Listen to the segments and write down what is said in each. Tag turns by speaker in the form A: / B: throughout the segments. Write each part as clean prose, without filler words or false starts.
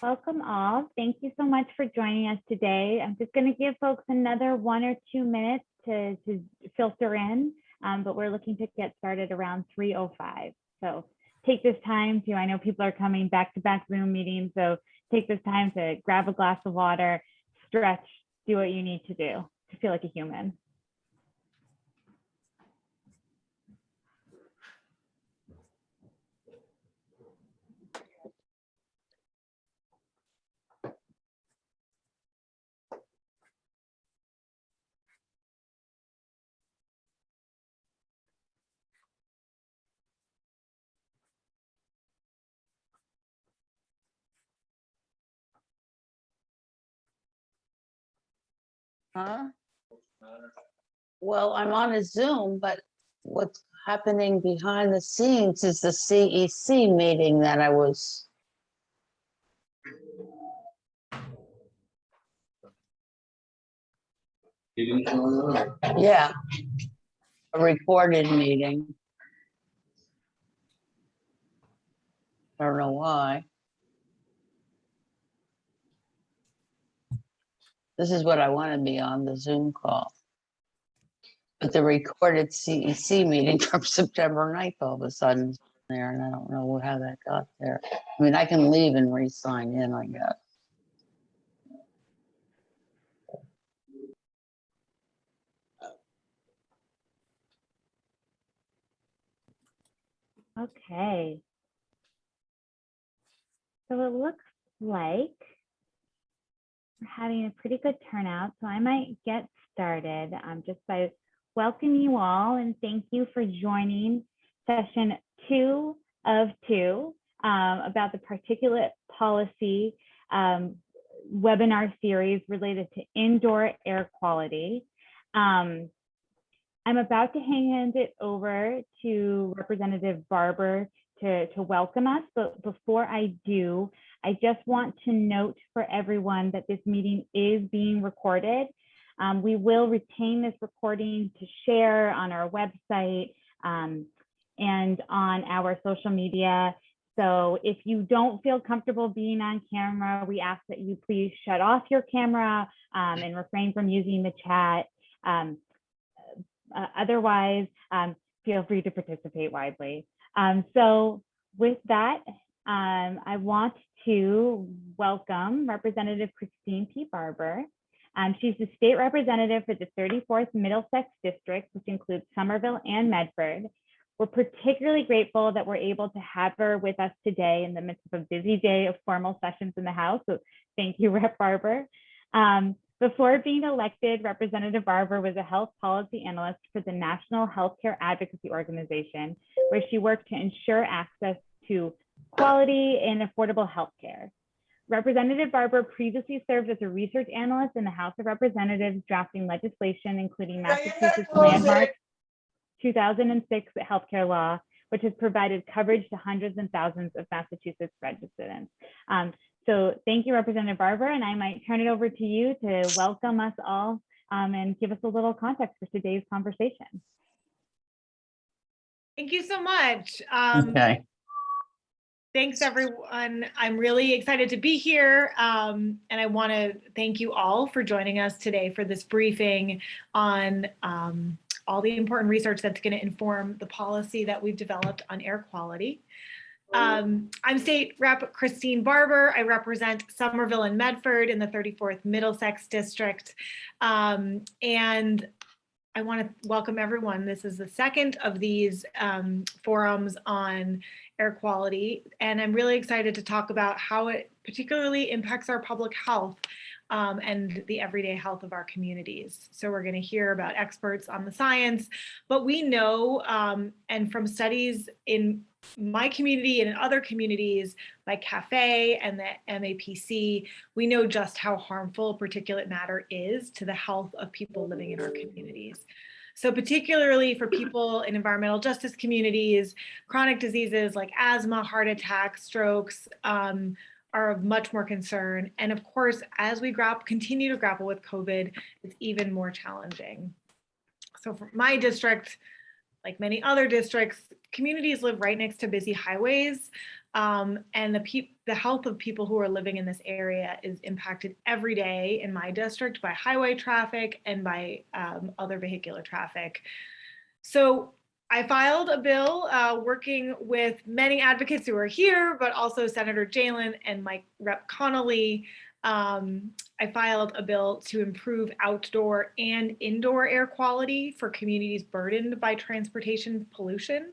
A: Welcome all. Thank you so much for joining us today. I'm just going to give folks another 1 or 2 minutes to filter in, but we're looking to get started around 3:05. So take this time to, I know people are coming back-to-back Zoom meetings, so take this time to grab a glass of water, stretch, do what you need to do to feel like a human.
B: Huh? Well, I'm on a Zoom, but what's happening behind the scenes is the CEC meeting that I was. Yeah, a recorded meeting. I don't know why. This is what I want to be on, the Zoom call. But the recorded CEC meeting from September 9th all of a sudden is there, and I don't know how that got there. I mean, I can leave and re-sign in, I guess.
A: Okay. So it looks like we're having a pretty good turnout, so I might get started just by welcoming you all and thank you for joining session 2 of 2 about the particulate policy webinar series related to indoor air quality. I'm about to hand it over to Representative Barber to welcome us, but before I do, I just want to note for everyone that this meeting is being recorded. We will retain this recording to share on our website and on our social media. So if you don't feel comfortable being on camera, we ask that you please shut off your camera and refrain from using the chat. Otherwise, feel free to participate widely. So with that, I want to welcome Representative Christine P. Barber. She's the state representative for the 34th Middlesex District, which includes Somerville and Medford. We're particularly grateful that we're able to have her with us today in the midst of a busy day of formal sessions in the House. So thank you, Rep. Barber. Before being elected, Representative Barber was a health policy analyst for the National Healthcare Advocacy Organization, where she worked to ensure access to quality and affordable healthcare. Representative Barber previously served as a research analyst in the House of Representatives, drafting legislation, including Massachusetts landmark 2006 healthcare law, which has provided coverage to hundreds and thousands of Massachusetts residents. So thank you, Representative Barber, and I might turn it over to you to welcome us all and give us a little context for today's conversation.
C: Thank you so much.
B: Okay.
C: Thanks, everyone. I'm really excited to be here, and I want to thank you all for joining us today for this briefing on all the important research that's going to inform the policy that we've developed on air quality. I'm State Rep. Christine Barber. I represent Somerville and Medford in the 34th Middlesex District. And I want to welcome everyone. This is the second of these forums on air quality. And I'm really excited to talk about how it particularly impacts our public health and the everyday health of our communities. So we're going to hear about experts on the science, but we know, and from studies in my community and in other communities like CAFE and the MAPC, we know just how harmful particulate matter is to the health of people living in our communities. So particularly for people in environmental justice communities, chronic diseases like asthma, heart attacks, strokes are of much more concern. And of course, as we continue to grapple with COVID, it's even more challenging. So for my district, like many other districts, communities live right next to busy highways, and the health of people who are living in this area is impacted every day in my district by highway traffic and by other vehicular traffic. So I filed a bill working with many advocates who are here, but also Senator Jalen and Mike Rep. Connolly. I filed a bill to improve outdoor and indoor air quality for communities burdened by transportation pollution.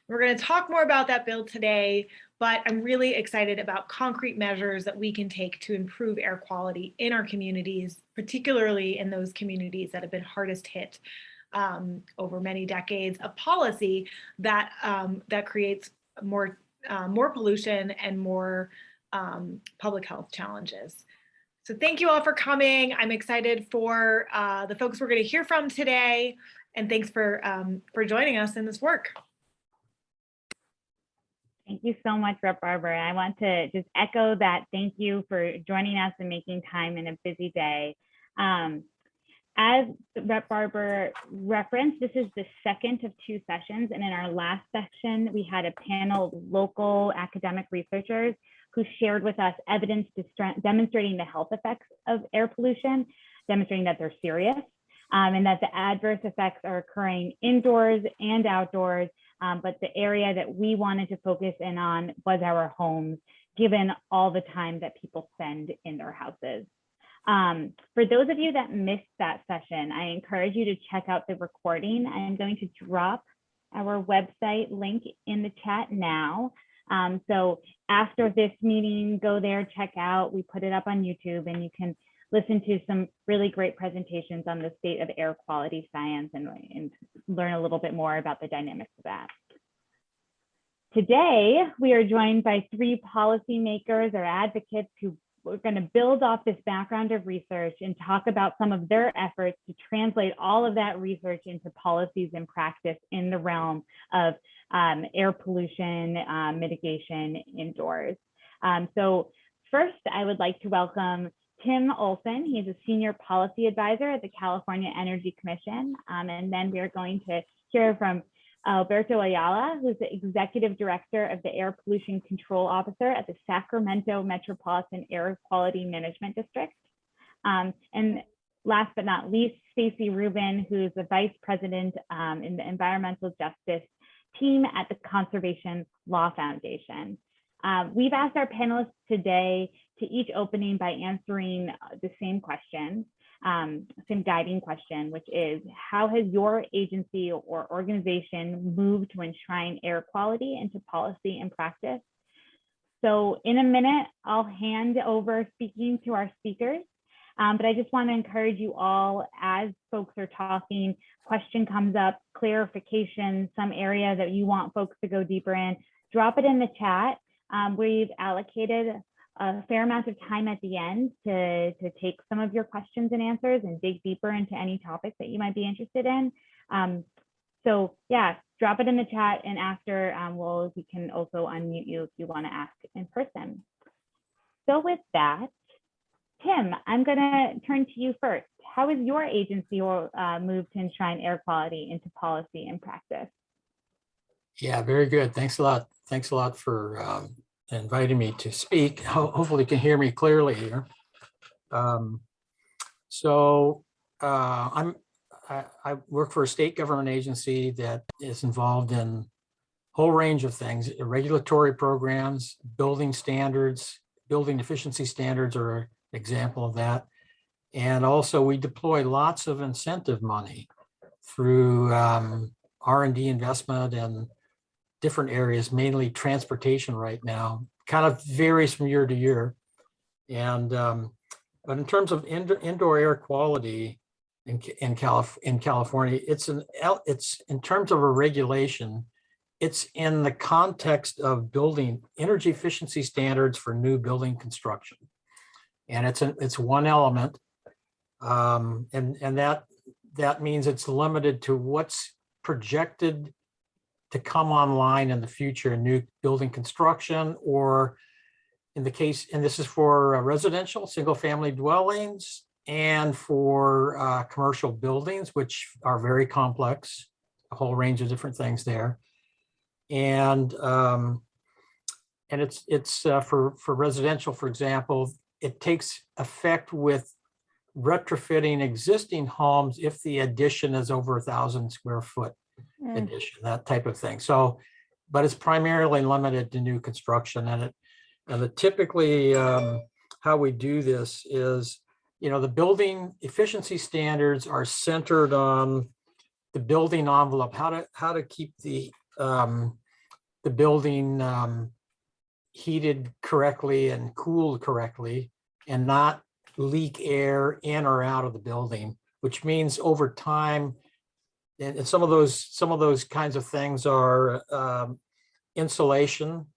C: We're going to talk more about that bill today, but I'm really excited about concrete measures that we can take to improve air quality in our communities, particularly in those communities that have been hardest hit over many decades of policy that creates more pollution and more public health challenges. So thank you all for coming. I'm excited for the folks we're going to hear from today, and thanks for joining us in this work.
A: Thank you so much, Rep. Barber. I want to just echo that. Thank you for joining us and making time in a busy day. As Rep. Barber referenced, this is the second of 2 sessions. And in our last section, we had a panel of local academic researchers who shared with us evidence demonstrating the health effects of air pollution, demonstrating that they're serious, and that the adverse effects are occurring indoors and outdoors. But the area that we wanted to focus in on was our homes, given all the time that people spend in their houses. For those of you that missed that session, I encourage you to check out the recording. I am going to drop our website link in the chat now. So after this meeting, go there, check out. We put it up on YouTube, and you can listen to some really great presentations on the state of air quality science and learn a little bit more about the dynamics of that. Today, we are joined by 3 policymakers or advocates who are going to build off this background of research and talk about some of their efforts to translate all of that research into policies and practice in the realm of air pollution mitigation indoors. So first, I would like to welcome Tim Olson. He's a senior policy advisor at the California Energy Commission. And then we are going to hear from Alberto Ayala, who's the executive director of the Air Pollution Control Officer at the Sacramento Metropolitan Air Quality Management District. And last but not least, Staci Rubin, who's the vice president in the environmental justice team at the Conservation Law Foundation. We've asked our panelists today to each opening by answering the same question, same guiding question, which is, how has your agency or organization moved to enshrine air quality into policy and practice? So in a minute, I'll hand over speaking to our speakers, but I just want to encourage you all, as folks are talking, question comes up, clarification, some area that you want folks to go deeper in, drop it in the chat. We've allocated a fair amount of time at the end to take some of your questions and answers and dig deeper into any topics that you might be interested in. So yeah, drop it in the chat, and after we can also unmute you if you want to ask in person. So with that, Tim, I'm going to turn to you first. How has your agency moved to enshrine air quality into policy and practice?
D: Yeah, very good. Thanks a lot. Thanks a lot for inviting me to speak. Hopefully you can hear me clearly here. I work for a state government agency that is involved in a whole range of things: regulatory programs, building standards, building efficiency standards are an example of that. And also we deploy lots of incentive money through R&D investment and different areas, mainly transportation right now. Kind of varies from year to year. And But in terms of indoor air quality in California, it's in terms of a regulation, it's in the context of building energy efficiency standards for new building construction. And it's one element. And that means it's limited to what's projected to come online in the future in new building construction, or in the case, and this is for residential single family dwellings and for commercial buildings, which are very complex, a whole range of different things there. And it's for residential, for example, it takes effect with retrofitting existing homes if the addition is over 1,000 square foot addition, that type of thing. So, but it's primarily limited to new construction. And typically how we do this is, the building efficiency standards are centered on the building envelope, how to keep the building heated correctly and cooled correctly, and not leak air in or out of the building, which means over time, and some of those kinds of things are insulation,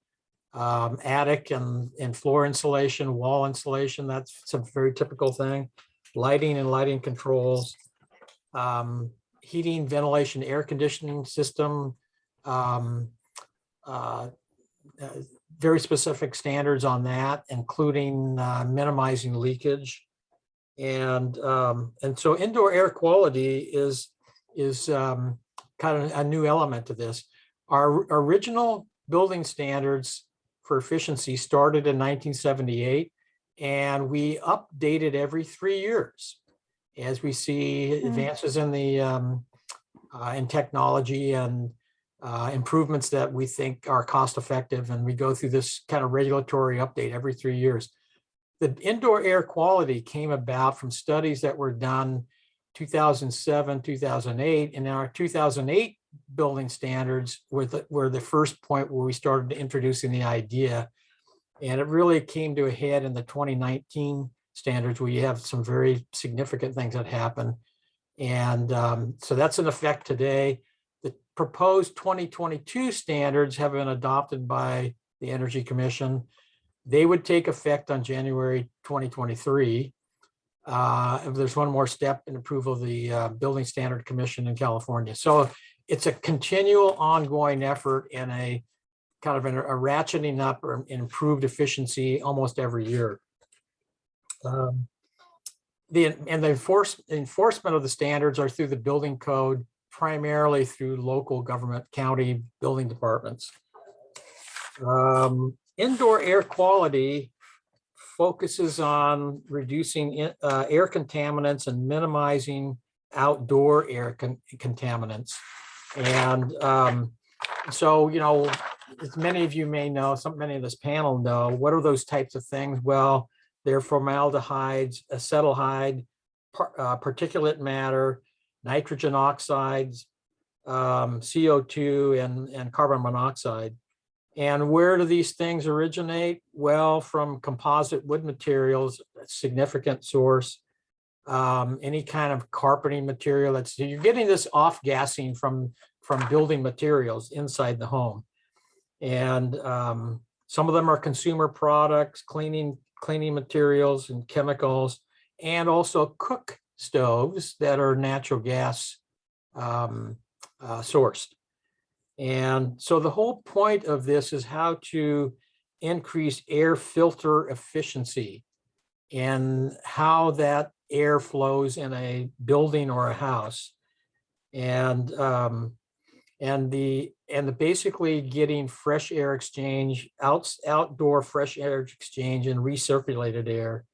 D: attic and floor insulation, wall insulation. That's a very typical thing. Lighting and lighting controls, heating, ventilation, air conditioning system, very specific standards on that, including minimizing leakage. And so indoor air quality is kind of a new element to this. Our original building standards for efficiency started in 1978, and we updated every 3 years as we see advances in the in technology and improvements that we think are cost effective, and we go through this kind of regulatory update every 3 years. The indoor air quality came about from studies that were done 2007, 2008, and our 2008 building standards were the first point where we started introducing the idea. And it really came to a head in the 2019 standards, where you have some very significant things that happen. And so that's in effect today. The proposed 2022 standards have been adopted by the Energy Commission. They would take effect on January 2023. If there's one more step in approval of the Building Standard Commission in California. So it's a continual ongoing effort and a kind of a ratcheting up or improved efficiency almost every year. The enforcement of the standards are through the building code, primarily through local government, county building departments. Indoor air quality focuses on reducing air contaminants and minimizing outdoor air contaminants. And so, as many of you may know, many of this panel know, what are those types of things? Well, they're formaldehydes, acetaldehyde, particulate matter, nitrogen oxides, CO2, and carbon monoxide. And where do these things originate? Well, from composite wood materials, a significant source. Any kind of carpeting material. You're getting this off-gassing from building materials inside the home. And some of them are consumer products, cleaning materials and chemicals, and also cook stoves that are natural gas sourced. And so the whole point of this is how to increase air filter efficiency and how that air flows in a building or a house. And basically getting fresh air exchange, outdoor fresh air exchange and recirculated air.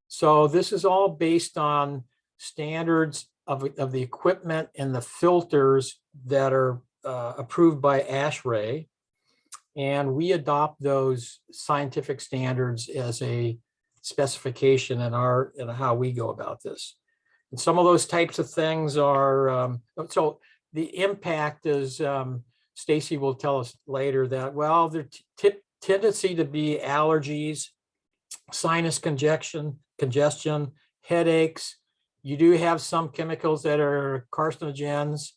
D: So this is all based on standards of the equipment and the filters that are approved by ASHRAE. And we adopt those scientific standards as a specification in how we go about this. And some of those types of things are, so the impact is, Staci will tell us later that, well, there tendency to be allergies, sinus congestion, congestion, headaches. You do have some chemicals that are carcinogens.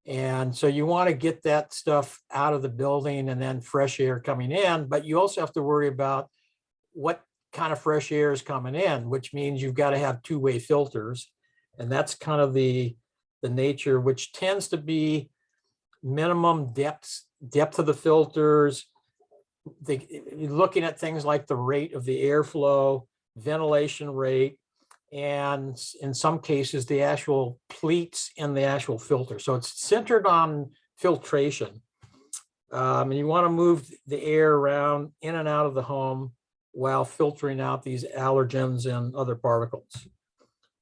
D: And so you want to get that stuff out of the building and then fresh air coming in, but you also have to worry about what kind of fresh air is coming in, which means you've got to have two-way filters. And that's kind of the nature, which tends to be minimum depth of the filters. You're looking at things like the rate of the airflow, ventilation rate, and in some cases, the actual pleats in the actual filter. So it's centered on filtration. And you want to move the air around in and out of the home while filtering out these allergens and other particles.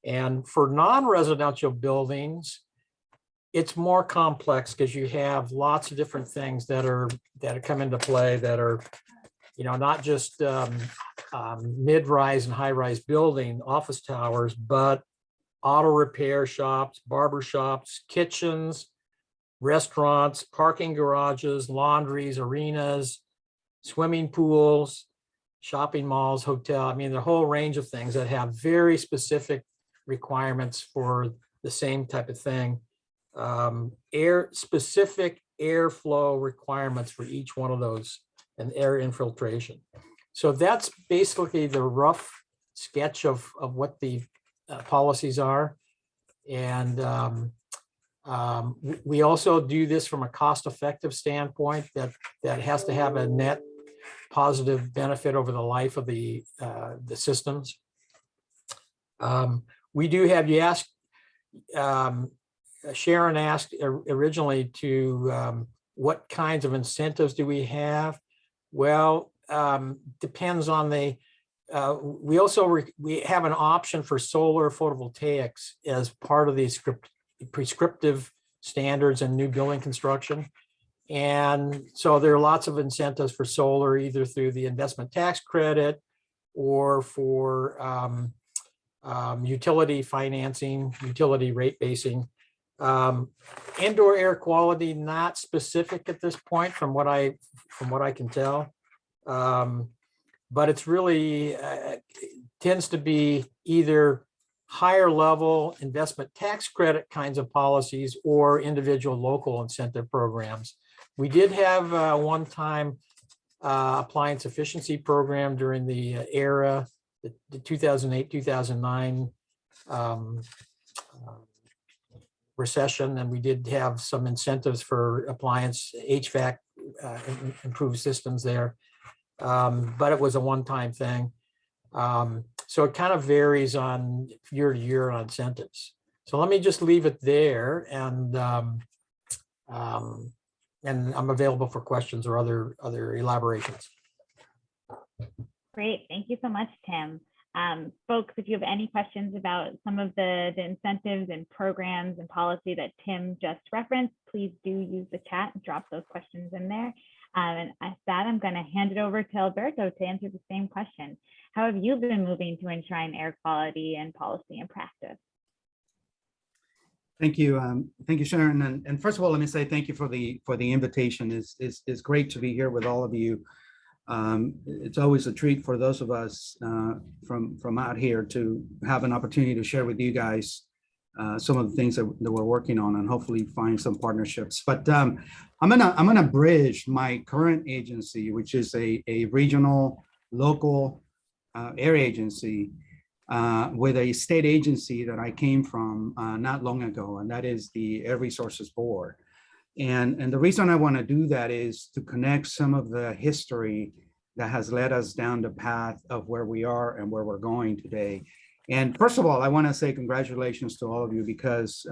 D: And for non-residential buildings, it's more complex because you have lots of different things that come into play that are, not just mid-rise and high-rise building, office towers, but auto repair shops, barber shops, kitchens, restaurants, parking garages, laundries, arenas, swimming pools, shopping malls, hotel. I mean, the whole range of things that have very specific requirements for the same type of thing. Specific airflow requirements for each one of those and air infiltration. So that's basically the rough sketch of what the policies are. And we also do this from a cost-effective standpoint that has to have a net positive benefit over the life of the systems. We do have, you asked, Sharon asked originally to what kinds of incentives do we have? Well, depends on the, we have an option for solar photovoltaics as part of these prescriptive standards in new building construction. And so there are lots of incentives for solar, either through the investment tax credit or for utility financing, utility rate basing. Indoor air quality, not specific at this point from what I can tell. But it's really tends to be either higher level investment tax credit kinds of policies or individual local incentive programs. We did have a one-time appliance efficiency program during the era, the 2008-2009 recession, and we did have some incentives for appliance HVAC improved systems there, but it was a one-time thing. So it kind of varies on year to year on incentives. So let me just leave it there, and I'm available for questions or other elaborations.
A: Great, thank you so much, Tim. Folks, if you have any questions about some of the incentives and programs and policy that Tim just referenced, please do use the chat and drop those questions in there. And at that, I'm going to hand it over to Alberto to answer the same question. How have you been moving to enshrine air quality and policy in practice?
E: Thank you, Sharon. And first of all, let me say thank you for the invitation. It's great to be here with all of you. It's always a treat for those of us from out here to have an opportunity to share with you guys some of the things that we're working on and hopefully find some partnerships. But I'm gonna bridge my current agency, which is a regional local air agency, with a state agency that I came from not long ago, and that is the Air Resources Board. And the reason I want to do that is to connect some of the history that has led us down the path of where we are and where we're going today. And first of all, I want to say congratulations to all of you, because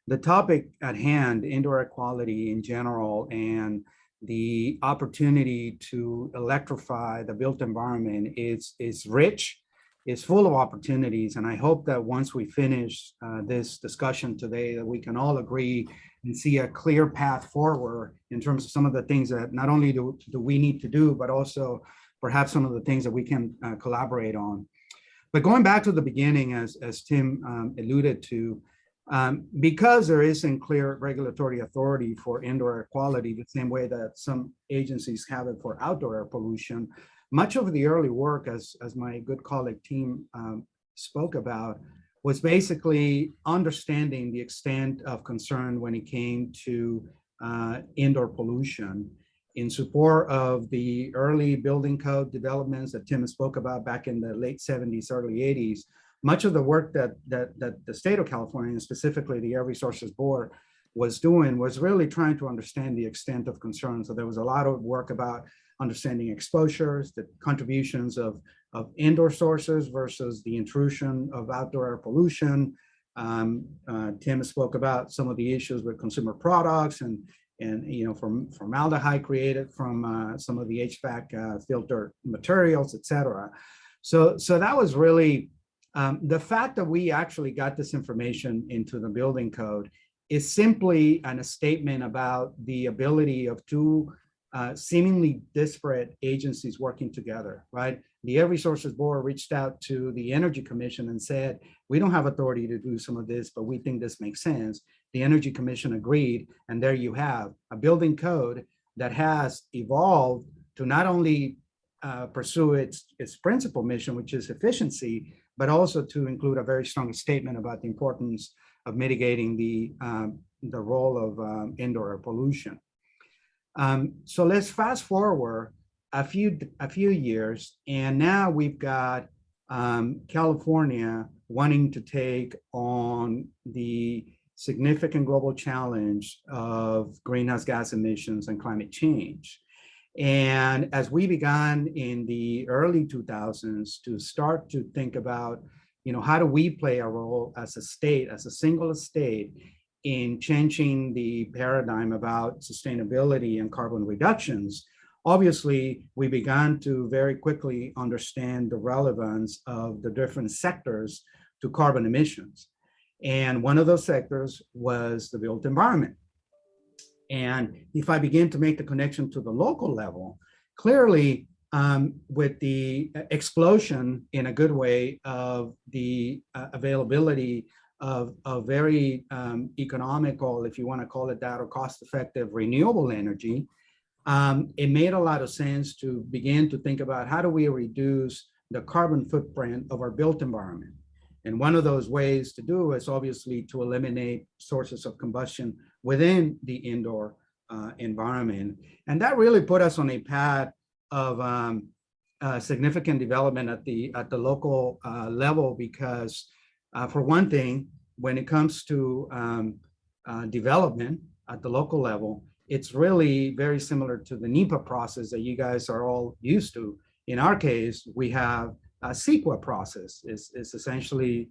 E: the topic at hand, indoor air quality in general, and the opportunity to electrify the built environment is rich. It's full of opportunities, and I hope that once we finish this discussion today, that we can all agree and see a clear path forward in terms of some of the things that not only do we need to do, but also perhaps some of the things that we can collaborate on. But going back to the beginning, as Tim alluded to, because there isn't clear regulatory authority for indoor air quality the same way that some agencies have it for outdoor air pollution, much of the early work, as my good colleague team spoke about, was basically understanding the extent of concern when it came to indoor pollution in support of the early building code developments that Tim spoke about back in the late 70s, early 80s. Much of the work that the state of California, and specifically the Air Resources Board, was doing was really trying to understand the extent of concern. So there was a lot of work about understanding exposures, the contributions of indoor sources versus the intrusion of outdoor air pollution. Tim spoke about some of the issues with consumer products and from formaldehyde created from some of the HVAC filter materials, et cetera. So that was really the fact that we actually got this information into the building code is simply a statement about the ability of two seemingly disparate agencies working together, right? The Air Resources Board reached out to the Energy Commission and said, we don't have authority to do some of this, but we think this makes sense. The Energy Commission agreed, and there you have a building code that has evolved to not only pursue its principal mission, which is efficiency, but also to include a very strong statement about the importance of mitigating the role of indoor air pollution. So let's fast forward a few years, and now we've got California wanting to take on the significant global challenge of greenhouse gas emissions and climate change. And as we began in the early 2000s to start to think about, how do we play a role as a state, as a single state, in changing the paradigm about sustainability and carbon reductions, obviously, we began to very quickly understand the relevance of the different sectors to carbon emissions. And one of those sectors was the built environment. And if I begin to make the connection to the local level, clearly, with the explosion in a good way of the availability of very economical, if you want to call it that, or cost-effective renewable energy, it made a lot of sense to begin to think about how do we reduce the carbon footprint of our built environment. And one of those ways to do is obviously to eliminate sources of combustion within the indoor environment. And that really put us on a path of significant development at the local level, because for one thing, when it comes to development at the local level, it's really very similar to the NEPA process that you guys are all used to. In our case, we have a CEQA process. It's essentially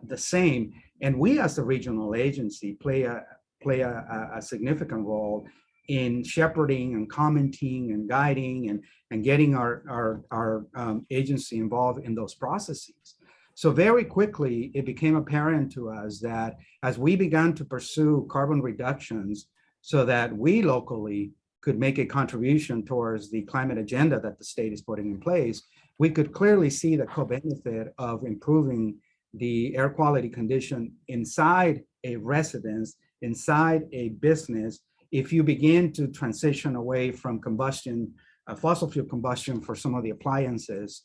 E: the same. And we as a regional agency play a significant role in shepherding and commenting and guiding and getting our agency involved in those processes. So very quickly, it became apparent to us that as we began to pursue carbon reductions so that we locally could make a contribution towards the climate agenda that the state is putting in place, we could clearly see the co-benefit of improving the air quality condition inside a residence, inside a business, if you begin to transition away from combustion, fossil fuel combustion for some of the appliances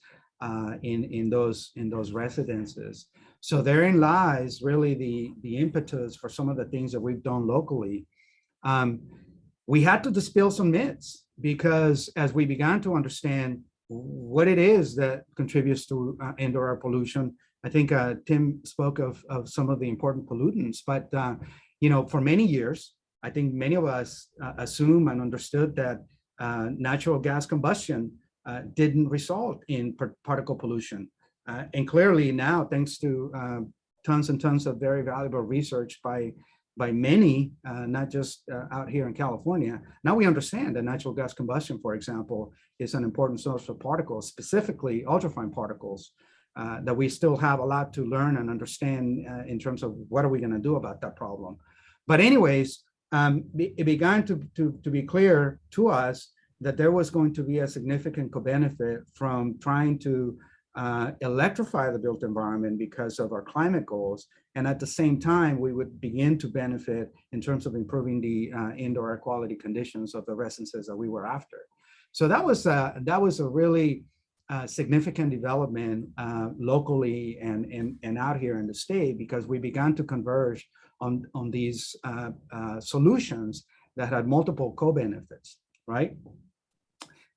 E: in those residences. So therein lies really the impetus for some of the things that we've done locally. We had to dispel some myths, because as we began to understand what it is that contributes to indoor air pollution, I think Tim spoke of some of the important pollutants, but for many years, I think many of us assume and understood that natural gas combustion didn't result in particle pollution. And clearly now, thanks to tons and tons of very valuable research by many, not just out here in California, now we understand that natural gas combustion, for example, is an important source of particles, specifically ultrafine particles, that we still have a lot to learn and understand in terms of what are we going to do about that problem. But anyways, it began to be clear to us that there was going to be a significant co-benefit from trying to electrify the built environment because of our climate goals. And at the same time, we would begin to benefit in terms of improving the indoor air quality conditions of the residences that we were after. So that was a really significant development locally and out here in the state, because we began to converge on these solutions that had multiple co-benefits, right?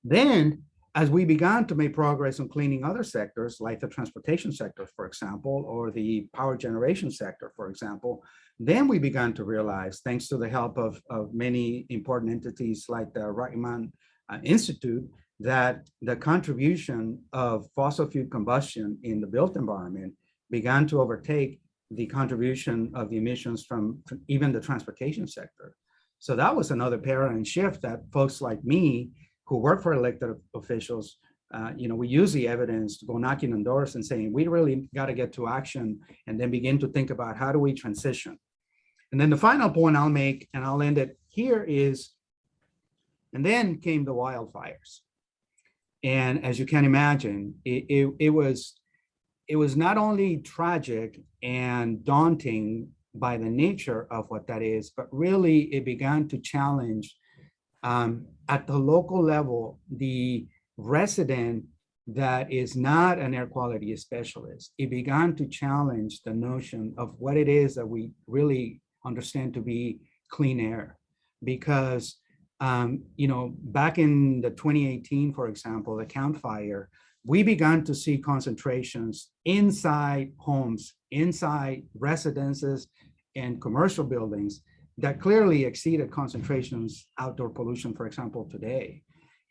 E: Then, as we began to make progress on cleaning other sectors, like the transportation sector, for example, or the power generation sector, for example, then we began to realize, thanks to the help of many important entities like the Reichman Institute, that the contribution of fossil fuel combustion in the built environment began to overtake the contribution of the emissions from even the transportation sector. So that was another paradigm shift that folks like me, who work for elected officials, we use the evidence to go knocking on doors and saying, we really got to get to action, and then begin to think about how do we transition. And then the final point I'll make, and I'll end it here, is, and then came the wildfires. And as you can imagine, it was not only tragic and daunting by the nature of what that is, but really it began to challenge at the local level, the resident that is not an air quality specialist. It began to challenge the notion of what it is that we really understand to be clean air. Because, back in the 2018, for example, the Camp Fire, we began to see concentrations inside homes, inside residences and commercial buildings that clearly exceeded concentrations outdoor pollution, for example, today.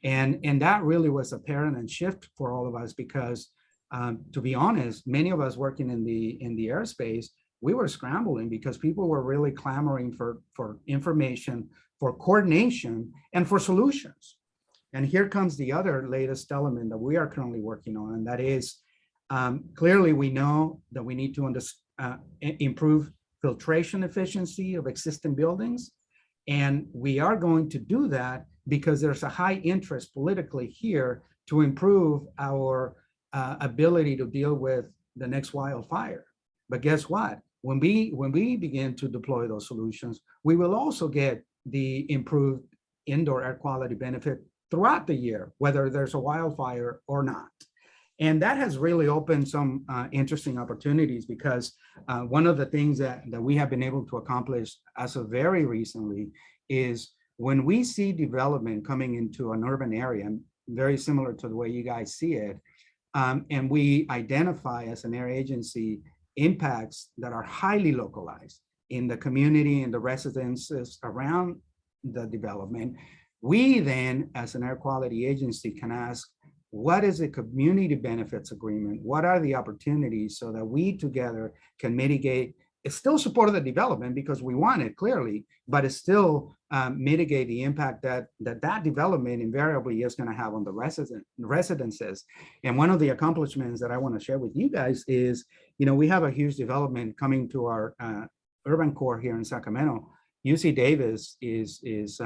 E: And that really was a paradigm shift for all of us, because to be honest, many of us working in the airspace, we were scrambling because people were really clamoring for information, for coordination, and for solutions. And here comes the other latest element that we are currently working on, and that is clearly we know that we need to improve filtration efficiency of existing buildings. And we are going to do that because there's a high interest politically here to improve our ability to deal with the next wildfire. But guess what? When we begin to deploy those solutions, we will also get the improved indoor air quality benefit throughout the year, whether there's a wildfire or not. And that has really opened some interesting opportunities, because one of the things that we have been able to accomplish as of very recently is when we see development coming into an urban area, very similar to the way you guys see it, and we identify as an air agency impacts that are highly localized in the community and the residences around the development, we then, as an air quality agency, can ask, what is the community benefits agreement? What are the opportunities so that we together can mitigate? It's still support of the development because we want it clearly, but it's still mitigate the impact that development invariably is going to have on the residences. And one of the accomplishments that I want to share with you guys is, we have a huge development coming to our urban core here in Sacramento. UC Davis is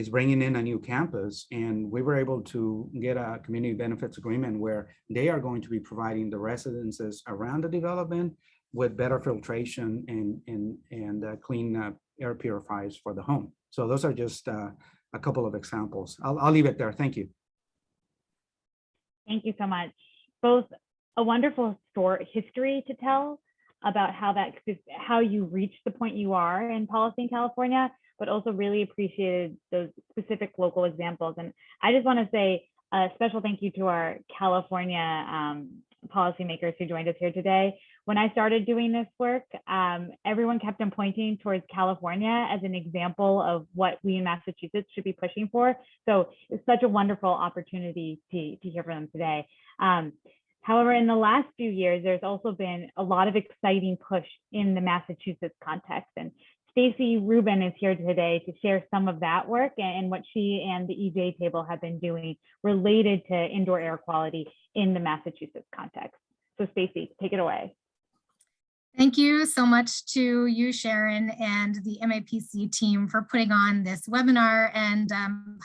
E: bringing in a new campus, and we were able to get a community benefits agreement where they are going to be providing the residences around the development with better filtration and clean air purifiers for the home. So those are just a couple of examples. I'll leave it there. Thank you.
A: Thank you so much. Both a wonderful history to tell about how you reached the point you are in policy in California, but also really appreciated those specific local examples. And I just want to say a special thank you to our California policymakers who joined us here today. When I started doing this work, everyone kept on pointing towards California as an example of what we in Massachusetts should be pushing for. So it's such a wonderful opportunity to hear from them today. However, in the last few years, there's also been a lot of exciting push in the Massachusetts context. And Staci Rubin is here today to share some of that work and what she and the EJ table have been doing related to indoor air quality in the Massachusetts context. So Staci, take it away.
F: Thank you so much to you, Sharon, and the MAPC team for putting on this webinar. And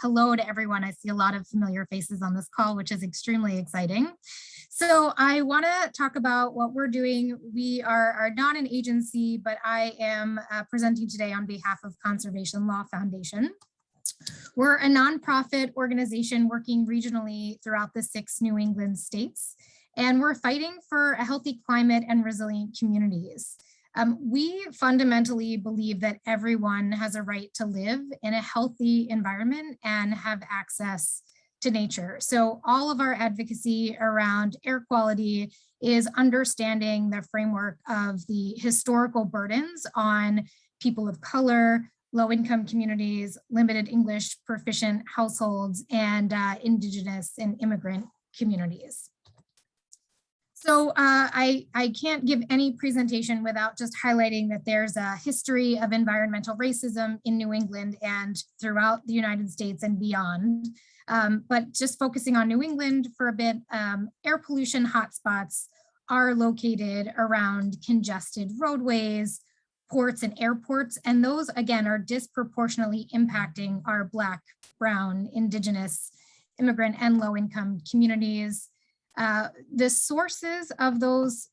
F: hello to everyone. I see a lot of familiar faces on this call, which is extremely exciting. So I want to talk about what we're doing. We are not an agency, but I am presenting today on behalf of Conservation Law Foundation. We're a nonprofit organization working regionally throughout the 6 New England states, and we're fighting for a healthy climate and resilient communities. We fundamentally believe that everyone has a right to live in a healthy environment and have access to nature. So all of our advocacy around air quality is understanding the framework of the historical burdens on people of color, low-income communities, limited English proficient households, and Indigenous and immigrant communities. So I can't give any presentation without just highlighting that there's a history of environmental racism in New England and throughout the United States and beyond. But just focusing on New England for a bit, air pollution hotspots are located around congested roadways, ports and airports, and those again are disproportionately impacting our Black, Brown, Indigenous, immigrant, and low-income communities. The sources of those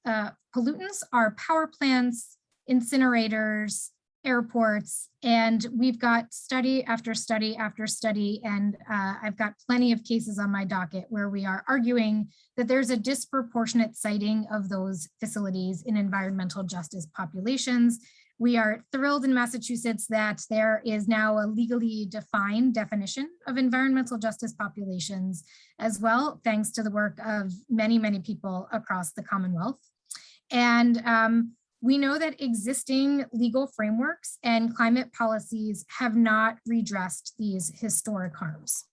F: pollutants are power plants, incinerators, airports, and we've got study after study after study, and I've got plenty of cases on my docket where we are arguing that there's a disproportionate siting of those facilities in environmental justice populations. We are thrilled in Massachusetts that there is now a legally defined definition of environmental justice populations as well, thanks to the work of many, many people across the Commonwealth. And we know that existing legal frameworks and climate policies have not redressed these historic harms.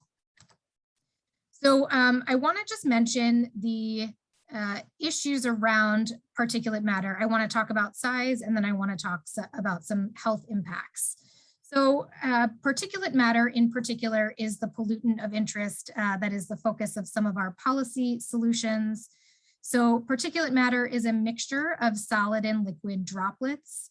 F: So I want to just mention the issues around particulate matter. I want to talk about size, and then I want to talk about some health impacts. So particulate matter in particular is the pollutant of interest that is the focus of some of our policy solutions. So particulate matter is a mixture of solid and liquid droplets.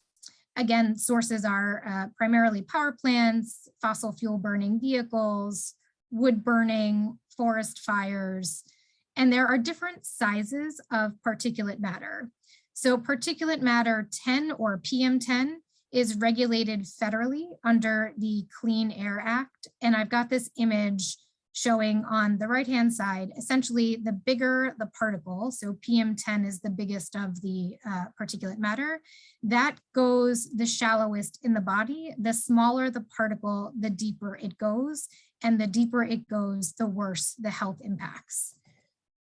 F: Again, sources are primarily power plants, fossil fuel burning vehicles, wood burning, forest fires, and there are different sizes of particulate matter. So particulate matter 10 or PM10 is regulated federally under the Clean Air Act. And I've got this image showing on the right-hand side, essentially the bigger the particle, so PM10 is the biggest of the particulate matter, that goes the shallowest in the body. The smaller the particle, the deeper it goes, and the deeper it goes, the worse the health impacts.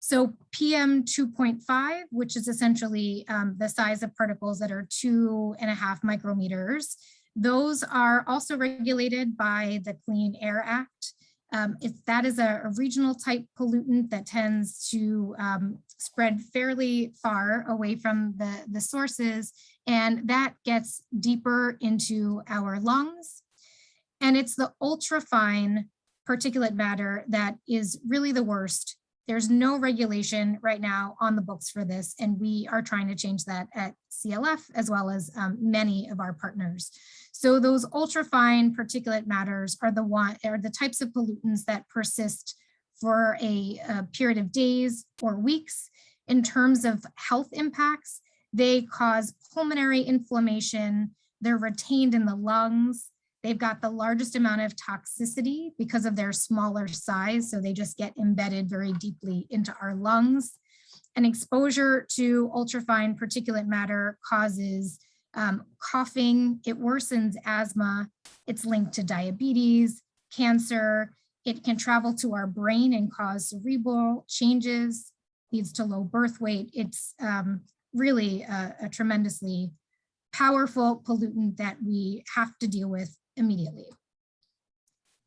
F: So PM 2.5, which is essentially the size of particles that are 2.5 micrometers, those are also regulated by the Clean Air Act. That is a regional type pollutant that tends to spread fairly far away from the sources, and that gets deeper into our lungs. And it's the ultrafine particulate matter that is really the worst. There's no regulation right now on the books for this, and we are trying to change that at CLF as well as many of our partners. So those ultrafine particulate matters are the types of pollutants that persist for a period of days or weeks. In terms of health impacts, they cause pulmonary inflammation, they're retained in the lungs, they've got the largest amount of toxicity because of their smaller size, so they just get embedded very deeply into our lungs. And exposure to ultrafine particulate matter causes coughing, it worsens asthma, it's linked to diabetes, cancer, it can travel to our brain and cause cerebral changes, leads to low birth weight. It's really a tremendously powerful pollutant that we have to deal with immediately.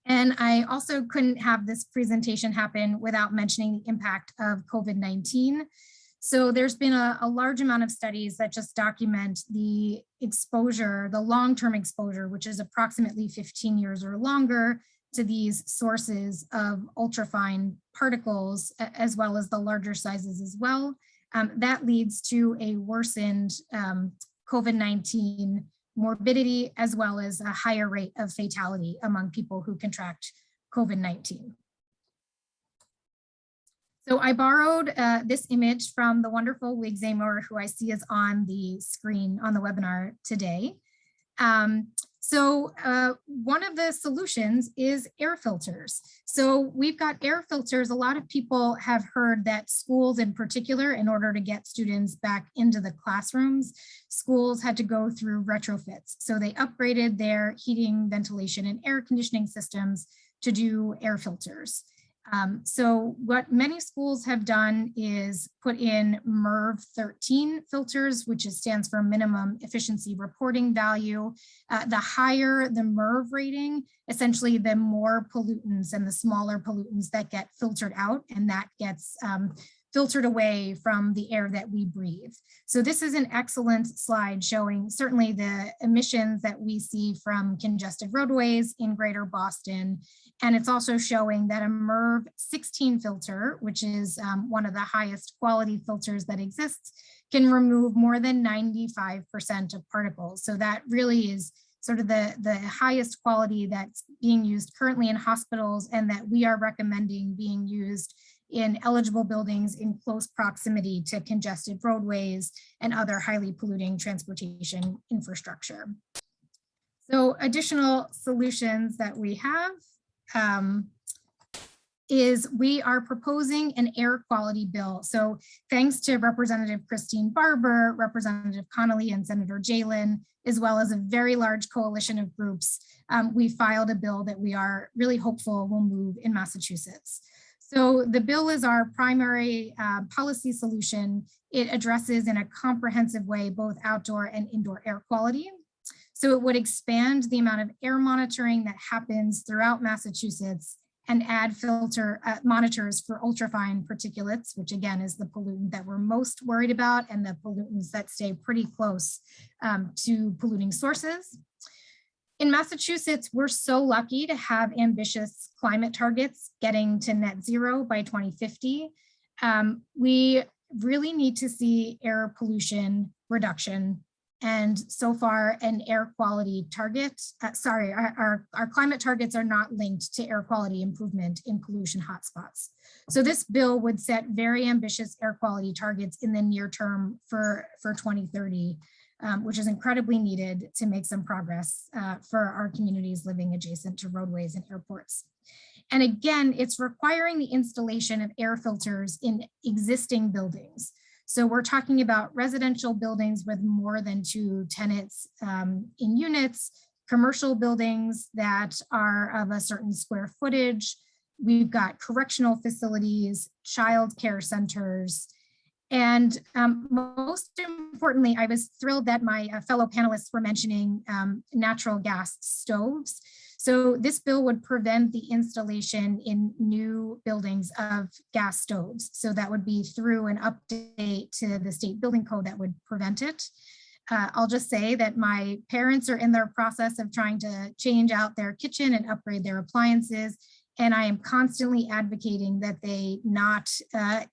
F: And I also couldn't have this presentation happen without mentioning the impact of COVID-19. So there's been a large amount of studies that just document the exposure, the long-term exposure, which is approximately 15 years or longer, to these sources of ultrafine particles, as well as the larger sizes as well. That leads to a worsened COVID-19 morbidity, as well as a higher rate of fatality among people who contract COVID-19. So I borrowed this image from the wonderful wig examiner who I see is on the screen on the webinar today. One of the solutions is air filters. So we've got air filters. A lot of people have heard that schools in particular, in order to get students back into the classrooms, schools had to go through retrofits. So they upgraded their heating, ventilation, and air conditioning systems to do air filters. So what many schools have done is put in MERV 13 filters, which stands for minimum efficiency reporting value. The higher the MERV rating, essentially the more pollutants and the smaller pollutants that get filtered out, and that gets filtered away from the air that we breathe. So this is an excellent slide showing certainly the emissions that we see from congested roadways in Greater Boston. And it's also showing that a MERV 16 filter, which is one of the highest quality filters that exists, can remove more than 95% of particles. So that really is sort of the highest quality that's being used currently in hospitals, and that we are recommending being used in eligible buildings in close proximity to congested roadways and other highly polluting transportation infrastructure. So additional solutions that we have is we are proposing an air quality bill. So thanks to Representative Christine Barber, Representative Connolly, and Senator Jalen, as well as a very large coalition of groups, we filed a bill that we are really hopeful will move in Massachusetts. So the bill is our primary policy solution. It addresses in a comprehensive way both outdoor and indoor air quality. So it would expand the amount of air monitoring that happens throughout Massachusetts and add filter monitors for ultrafine particulates, which again is the pollutant that we're most worried about, and the pollutants that stay pretty close to polluting sources. In Massachusetts, we're so lucky to have ambitious climate targets getting to net zero by 2050. We really need to see air pollution reduction. And so far, an air quality target, our climate targets are not linked to air quality improvement in pollution hotspots. So this bill would set very ambitious air quality targets in the near term for 2030. Which is incredibly needed to make some progress for our communities living adjacent to roadways and airports. And again, it's requiring the installation of air filters in existing buildings. So we're talking about residential buildings with more than 2 tenants in units, commercial buildings that are of a certain square footage. We've got correctional facilities, child care centers, and most importantly, I was thrilled that my fellow panelists were mentioning natural gas stoves. So this bill would prevent the installation in new buildings of gas stoves. So that would be through an update to the state building code that would prevent it. I'll just say that my parents are in their process of trying to change out their kitchen and upgrade their appliances. And I am constantly advocating that they not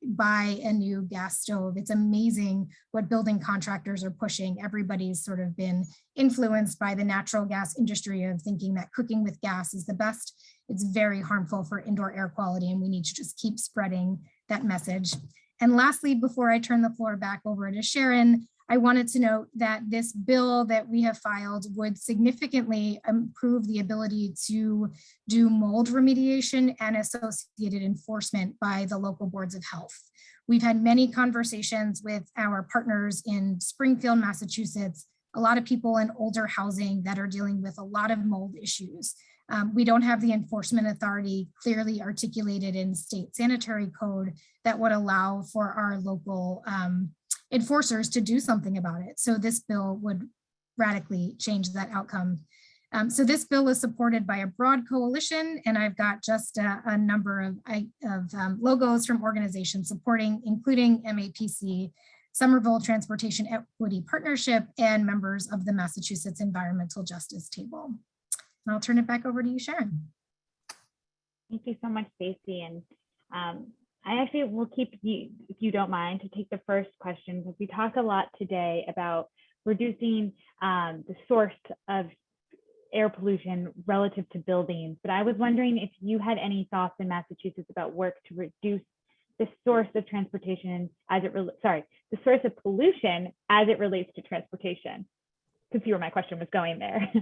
F: buy a new gas stove. It's amazing what building contractors are pushing. Everybody's sort of been influenced by the natural gas industry of thinking that cooking with gas is the best. It's very harmful for indoor air quality, and we need to just keep spreading that message. And lastly, before I turn the floor back over to Sharon, I wanted to note that this bill that we have filed would significantly improve the ability to do mold remediation and associated enforcement by the local boards of health. We've had many conversations with our partners in Springfield, Massachusetts, a lot of people in older housing that are dealing with a lot of mold issues. We don't have the enforcement authority clearly articulated in state sanitary code that would allow for our local enforcers to do something about it. So this bill would radically change that outcome. So this bill is supported by a broad coalition, and I've got just a number of logos from organizations supporting, including MAPC, Somerville Transportation Equity Partnership, and members of the Massachusetts Environmental Justice Table. And I'll turn it back over to you, Sharon.
A: Thank you so much, Staci. And I actually will keep you, if you don't mind, to take the first question, because we talk a lot today about reducing the source of air pollution relative to buildings. But I was wondering if you had any thoughts in Massachusetts about work to reduce the source of transportation as it the source of pollution as it relates to transportation. could see where my question was going there.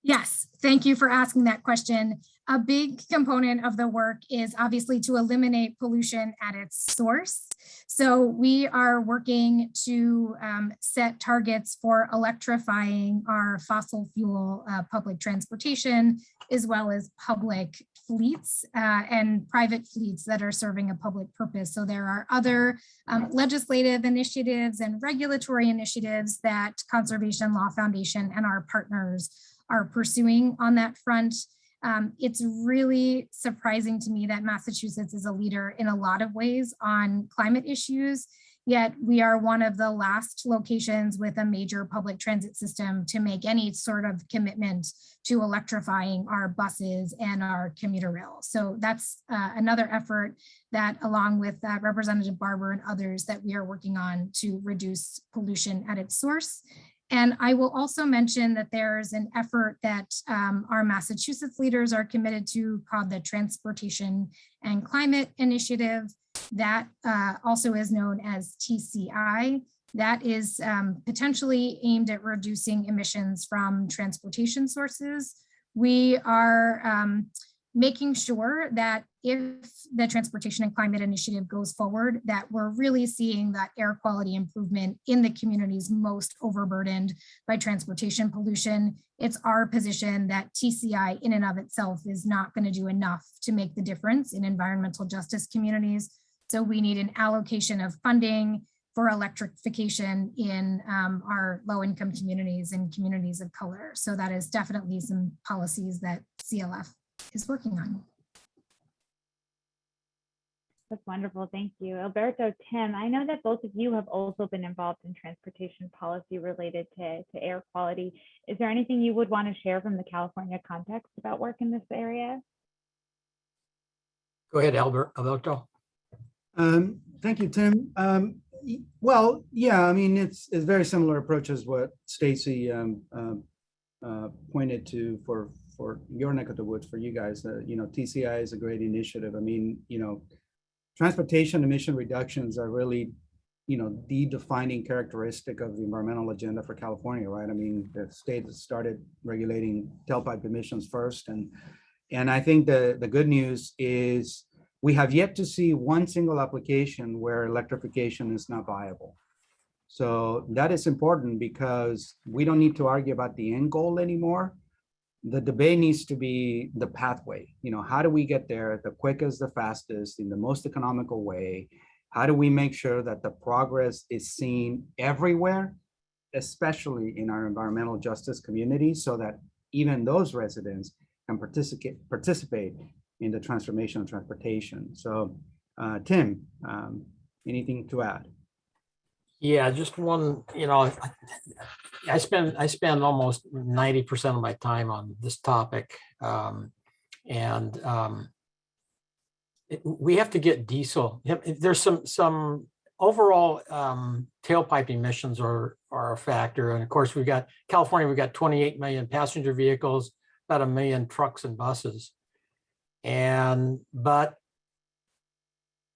F: Yes, thank you for asking that question. A big component of the work is obviously to eliminate pollution at its source. So we are working to set targets for electrifying our fossil fuel public transportation, as well as public fleets and private fleets that are serving a public purpose. So there are other legislative initiatives and regulatory initiatives that Conservation Law Foundation and our partners are pursuing on that front. It's really surprising to me that Massachusetts is a leader in a lot of ways on climate issues, yet we are one of the last locations with a major public transit system to make any sort of commitment to electrifying our buses and our commuter rail. So that's another effort that, along with Representative Barber and others, that we are working on to reduce pollution at its source. And I will also mention that there's an effort that our Massachusetts leaders are committed to called the Transportation and Climate Initiative. That also is known as TCI. That is potentially aimed at reducing emissions from transportation sources. We are making sure that if the Transportation and Climate Initiative goes forward, that we're really seeing that air quality improvement in the communities most overburdened by transportation pollution. It's our position that TCI in and of itself is not going to do enough to make the difference in environmental justice communities. So we need an allocation of funding for electrification in our low-income communities and communities of color. So that is definitely some policies that CLF is working on.
A: That's wonderful. Thank you. Alberto, Tim, I know that both of you have also been involved in transportation policy related to air quality. Is there anything you would want to share from the California context about work in this area?
D: Go ahead, Alberto.
E: Thank you, Tim. Well, yeah, I mean, it's very similar approach as what Staci pointed to for your neck of the woods, for you guys. You know, TCI is a great initiative. I mean, you know, transportation emission reductions are really, you know, the defining characteristic of the environmental agenda for California, right? I mean, the state has started regulating tailpipe emissions first, and I think the good news is we have yet to see one single application where electrification is not viable. So that is important because we don't need to argue about the end goal anymore. The debate needs to be the pathway. You know, how do we get there the quickest, the fastest, in the most economical way? How do we make sure that the progress is seen everywhere, especially in our environmental justice community, so that even those residents can participate in the transformation of transportation? So, Tim, anything to add?
D: Yeah, just one, you know, I spend almost 90% of my time on this topic. We have to get diesel. There's some overall tailpipe emissions are a factor. And of course, we've got California, we've got 28 million passenger vehicles, about 1 million trucks and buses. But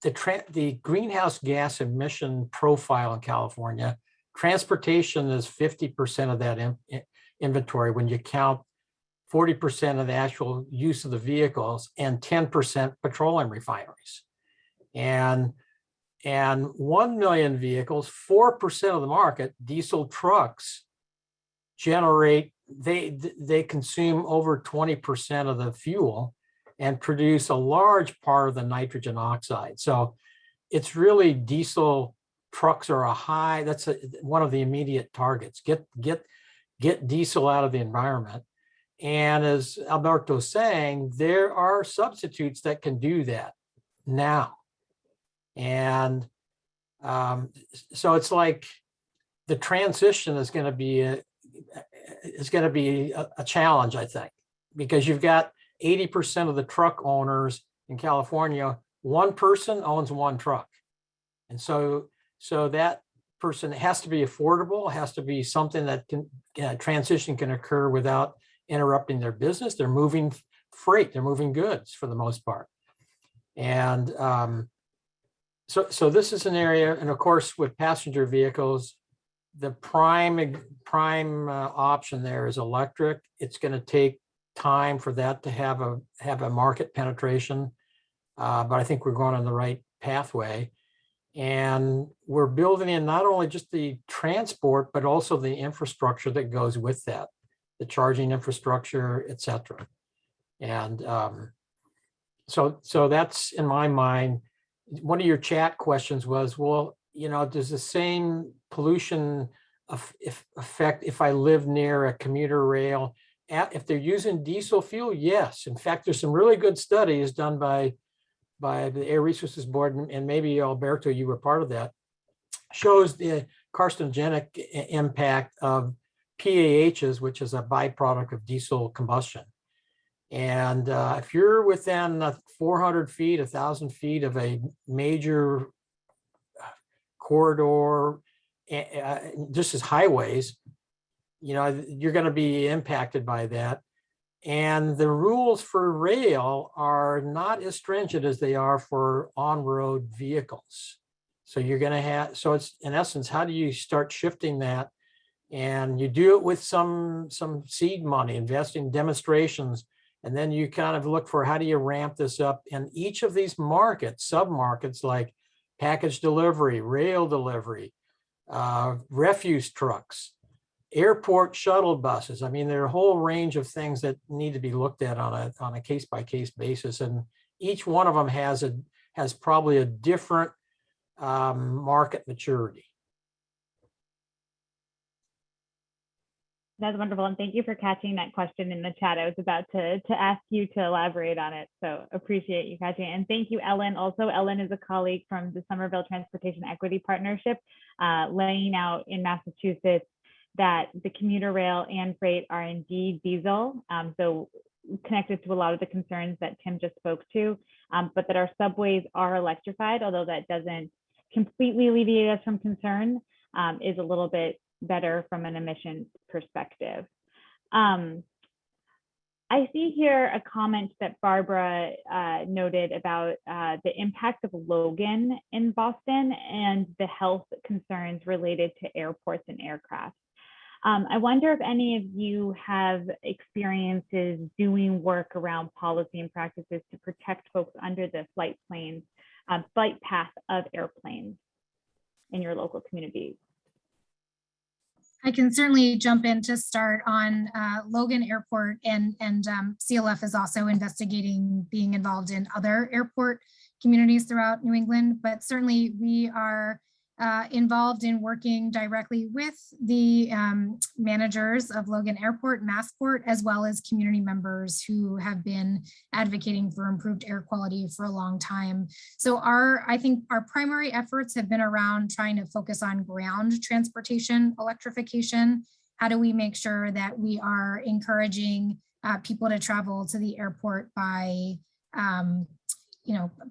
D: the greenhouse gas emission profile in California, transportation is 50% of that inventory when you count 40% of the actual use of the vehicles and 10% petroleum refineries. And 1 million vehicles, 4% of the market, diesel trucks generate, they consume over 20% of the fuel and produce a large part of the nitrogen oxide. So it's really diesel trucks are a high, that's one of the immediate targets. Get diesel out of the environment. And as Alberto's saying, there are substitutes that can do that now. And so it's like the transition is going to be a challenge, I think, because you've got 80% of the truck owners in California, one person owns one truck. And so that person has to be affordable, has to be something that can transition can occur without interrupting their business. They're moving freight, they're moving goods for the most part. And so this is an area, and of course with passenger vehicles, the prime option there is electric. It's going to take time for that to have a market penetration, but I think we're going on the right pathway. And we're building in not only just the transport, but also the infrastructure that goes with that, the charging infrastructure, et cetera. And so that's in my mind. One of your chat questions was, well, you know, does the same pollution affect if I live near a commuter rail? If they're using diesel fuel, yes. In fact, there's some really good studies done by the Air Resources Board, and maybe Alberto, you were part of that, shows the carcinogenic impact of PAHs, which is a byproduct of diesel combustion. And if you're within 400 feet, 1,000 feet of a major corridor, just as highways, you know, you're going to be impacted by that. And the rules for rail are not as stringent as they are for on-road vehicles. So you're going to have, so it's in essence, how do you start shifting that? And you do it with some seed money, investing demonstrations, and then you kind of look for how do you ramp this up in each of these markets, sub-markets like package delivery, rail delivery, refuse trucks, airport shuttle buses. I mean, there are a whole range of things that need to be looked at on a case-by-case basis, and each one of them has probably a different market maturity.
A: That's wonderful. And thank you for catching that question in the chat. I was about to ask you to elaborate on it. So appreciate you catching it. And thank you, Ellen. Also, Ellen is a colleague from the Somerville Transportation Equity Partnership, laying out in Massachusetts that the commuter rail and freight are indeed diesel. So connected to a lot of the concerns that Tim just spoke to, but that our subways are electrified, although that doesn't completely alleviate us from concern, is a little bit better from an emissions perspective. I see here a comment that Barbara noted about the impact of Logan in Boston and the health concerns related to airports and aircraft. I wonder if any of you have experiences doing work around policy and practices to protect folks under the flight path of airplanes in your local communities.
F: I can certainly jump in to start on Logan Airport, and CLF is also investigating being involved in other airport communities throughout New England, but certainly we are involved in working directly with the managers of Logan Airport, Massport, as well as community members who have been advocating for improved air quality for a long time. So I think our primary efforts have been around trying to focus on ground transportation electrification. How do we make sure that we are encouraging people to travel to the airport by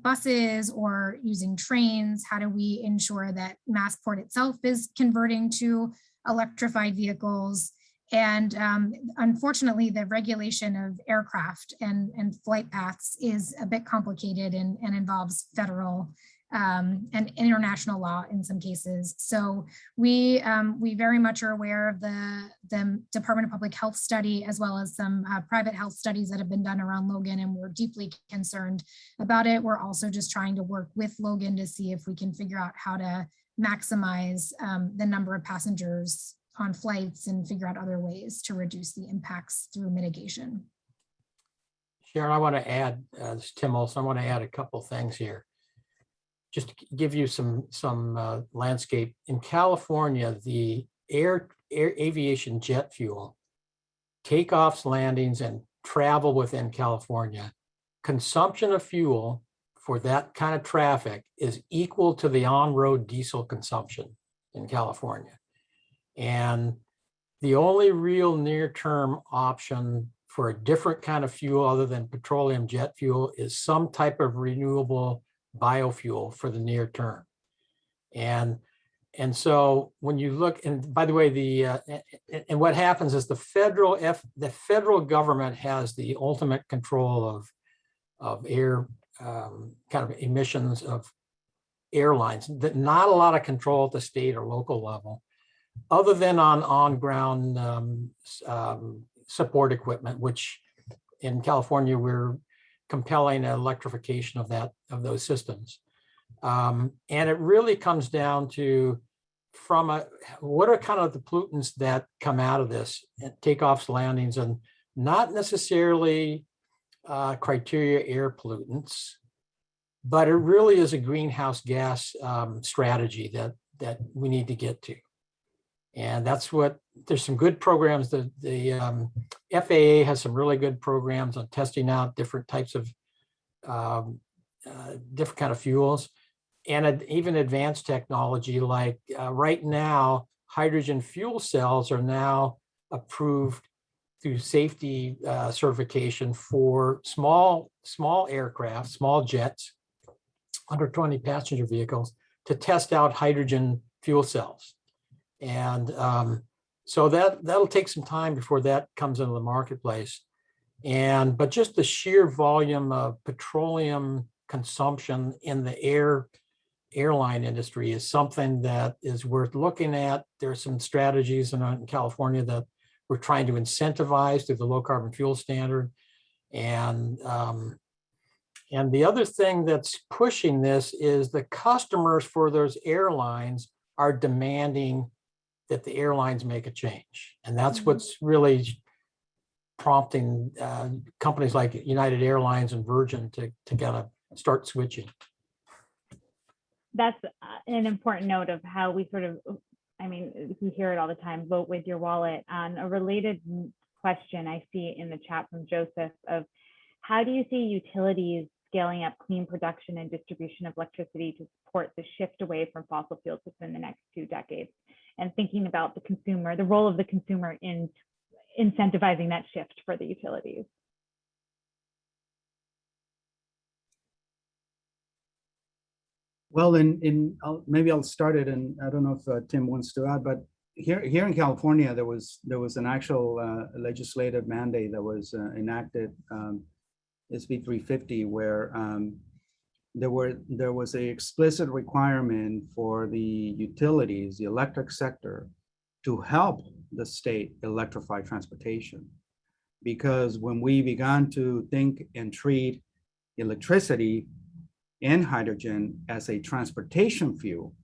F: buses or using trains? How do we ensure that Massport itself is converting to electrified vehicles? And unfortunately, the regulation of aircraft and flight paths is a bit complicated and involves federal and international law in some cases. So we very much are aware of the Department of Public Health study, as well as some private health studies that have been done around Logan, and we're deeply concerned about it. We're also just trying to work with Logan to see if we can figure out how to maximize the number of passengers on flights and figure out other ways to reduce the impacts through mitigation.
D: Sharon, I want to add, this is Tim Olson, I want to add a couple things here. Just to give you some landscape. In California, the aviation jet fuel, takeoffs, landings, and travel within California, consumption of fuel for that kind of traffic is equal to the on-road diesel consumption in California. And the only real near-term option for a different kind of fuel other than petroleum jet fuel is some type of renewable biofuel for the near term. And so when you look, and by the way, and what happens is the federal government has the ultimate control of air kind of emissions of airlines, that not a lot of control at the state or local level. other than on-ground support equipment, which in California, we're compelling electrification of those systems. And it really comes down to what are kind of the pollutants that come out of this, takeoffs, landings, and not necessarily criteria air pollutants, but it really is a greenhouse gas strategy that we need to get to. And that's there's some good programs. The FAA has some really good programs on testing out different types of different kind of fuels, and even advanced technology like right now, hydrogen fuel cells are now approved through safety certification for small aircraft, small jets, under 20 passenger vehicles, to test out hydrogen fuel cells. And so that'll take some time before that comes into the marketplace. But just the sheer volume of petroleum consumption in the airline industry is something that is worth looking at. There's some strategies in California that we're trying to incentivize through the low carbon fuel standard. And the other thing that's pushing this is the customers for those airlines are demanding that the airlines make a change. And that's what's really prompting companies like United Airlines and Virgin to kind of start switching.
A: That's an important note of how we we hear it all the time, vote with your wallet. On a related question I see in the chat from Joseph of how do you see utilities scaling up clean production and distribution of electricity to support the shift away from fossil fuels within the next 2 decades? And thinking about the consumer, the role of the consumer in incentivizing that shift for the utilities.
E: Well, maybe I'll start it, and I don't know if Tim wants to add, but here in California, there was an actual legislative mandate that was enacted, SB 350, where there was a explicit requirement for the utilities, the electric sector, to help the state electrify transportation. Because when we began to think and treat electricity and hydrogen as a transportation fuel,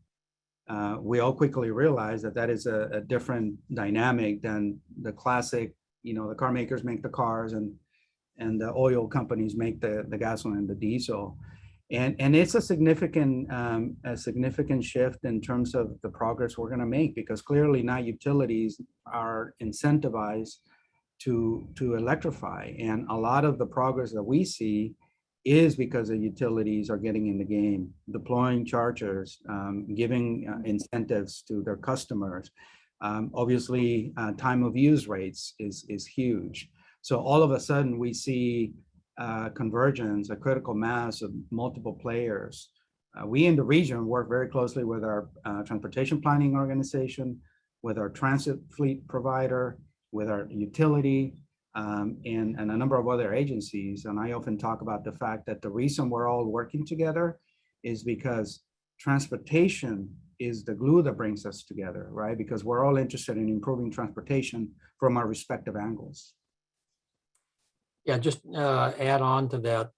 E: we all quickly realized that is a different dynamic than the classic, the car makers make the cars and the oil companies make the gasoline and the diesel. And it's a significant shift in terms of the progress we're going to make, because clearly now utilities are incentivized to electrify. And a lot of the progress that we see is because the utilities are getting in the game, deploying chargers, giving incentives to their customers. Obviously, time of use rates is huge. So all of a sudden we see convergence, a critical mass of multiple players. We in the region work very closely with our transportation planning organization, with our transit fleet provider, with our utility, and a number of other agencies. And I often talk about the fact that the reason we're all working together is because transportation is the glue that brings us together, right? Because we're all interested in improving transportation from our respective angles.
D: Yeah, just add on to that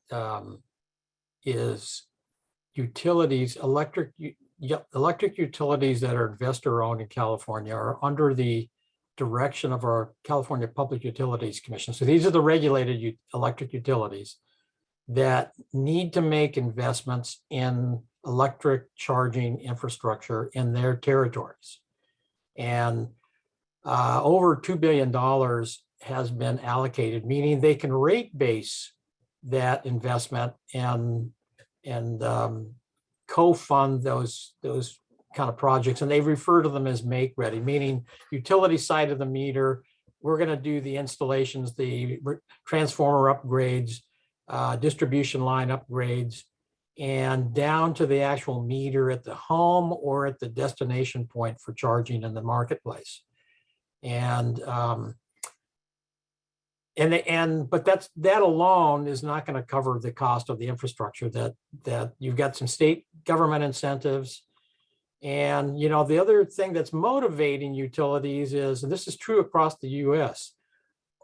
D: is utilities, electric utilities that are investor-owned in California are under the direction of our California Public Utilities Commission. So these are the regulated electric utilities that need to make investments in electric charging infrastructure in their territories. And over $2 billion has been allocated, meaning they can rate base that investment and co-fund those kind of projects. And they refer to them as make ready, meaning utility side of the meter, we're going to do the installations, the transformer upgrades, distribution line upgrades, and down to the actual meter at the home or at the destination point for charging in the marketplace. But that alone is not going to cover the cost of the infrastructure. That you've got some state government incentives, And, you know, the other thing that's motivating utilities is, and this is true across the US,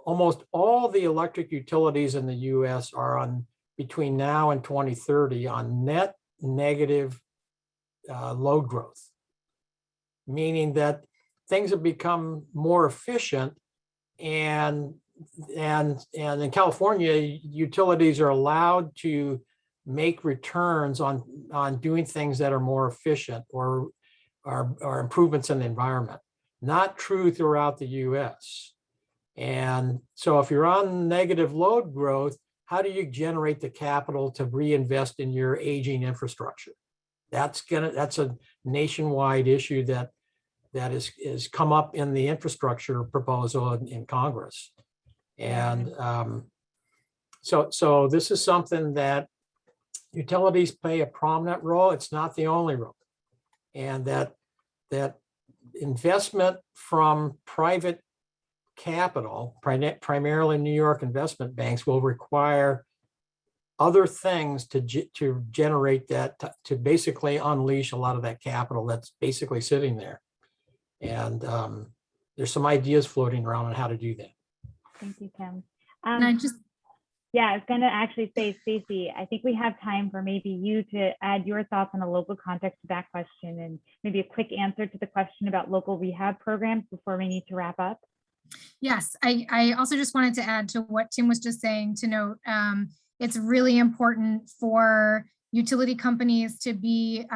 D: almost all the electric utilities in the US are on between now and 2030 on net negative load growth, meaning that things have become more efficient, and in California, utilities are allowed to make returns on doing things that are more efficient or are improvements in the environment. Not true throughout the US. And so if you're on negative load growth, how do you generate the capital to reinvest in your aging infrastructure? That's a nationwide issue that is come up in the infrastructure proposal in Congress. And so this is something that utilities play a prominent role. It's not the only role. And that investment from private capital, primarily New York investment banks, will require other things to generate that, to basically unleash a lot of that capital that's basically sitting there. And there's some ideas floating around on how to do that.
A: Thank you, Tim.
F: And I just,
A: Yeah, I was going to actually say, Staci, I think we have time for maybe you to add your thoughts on a local context to that question, and maybe a quick answer to the question about local rehab programs before we need to wrap up.
F: yes, I also just wanted to add to what Tim was just saying, to note, it's really important for utility companies to be,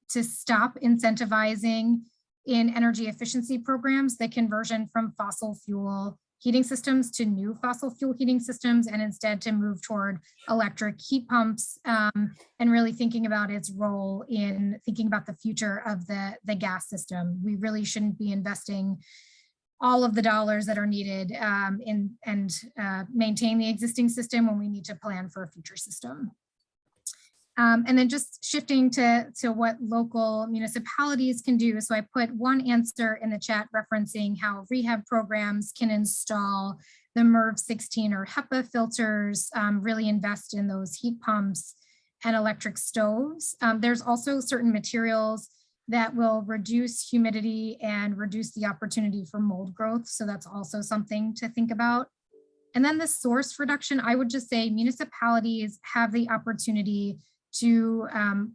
F: to stop incentivizing in energy efficiency programs the conversion from fossil fuel heating systems to new fossil fuel heating systems, and instead to move toward electric heat pumps, and really thinking about its role in thinking about the future of the gas system. We really shouldn't be investing all of the dollars that are needed and maintain the existing system when we need to plan for a future system. And then just shifting to what local municipalities can do. So I put one answer in the chat referencing how rehab programs can install the MERV 16 or HEPA filters, really invest in those heat pumps and electric stoves. There's also certain materials that will reduce humidity and reduce the opportunity for mold growth. So that's also something to think about. And then the source reduction, I would just say municipalities have the opportunity to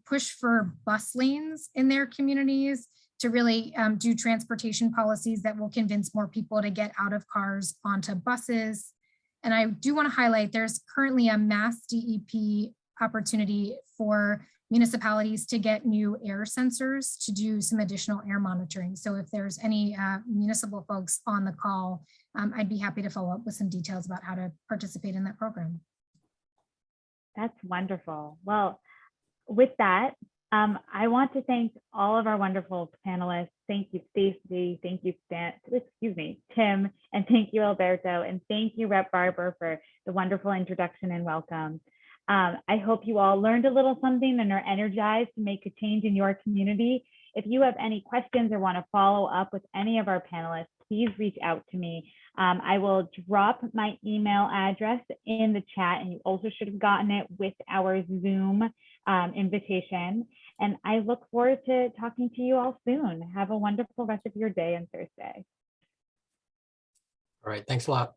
F: push for bus lanes in their communities, to really do transportation policies that will convince more people to get out of cars onto buses. And I do want to highlight, there's currently a mass DEP opportunity for municipalities to get new air sensors to do some additional air monitoring. So if there's any municipal folks on the call, I'd be happy to follow up with some details about how to participate in that program.
A: That's wonderful. Well, with that, I want to thank all of our wonderful panelists. Thank you, Staci. Thank you, Tim, and thank you, Alberto, and thank you, Rep. Barber, for the wonderful introduction and welcome. I hope you all learned a little something and are energized to make a change in your community. If you have any questions or want to follow up with any of our panelists, please reach out to me. I will drop my email address in the chat, and you also should have gotten it with our Zoom invitation. And I look forward to talking to you all soon. Have a wonderful rest of your day and Thursday.
D: All right, thanks a lot.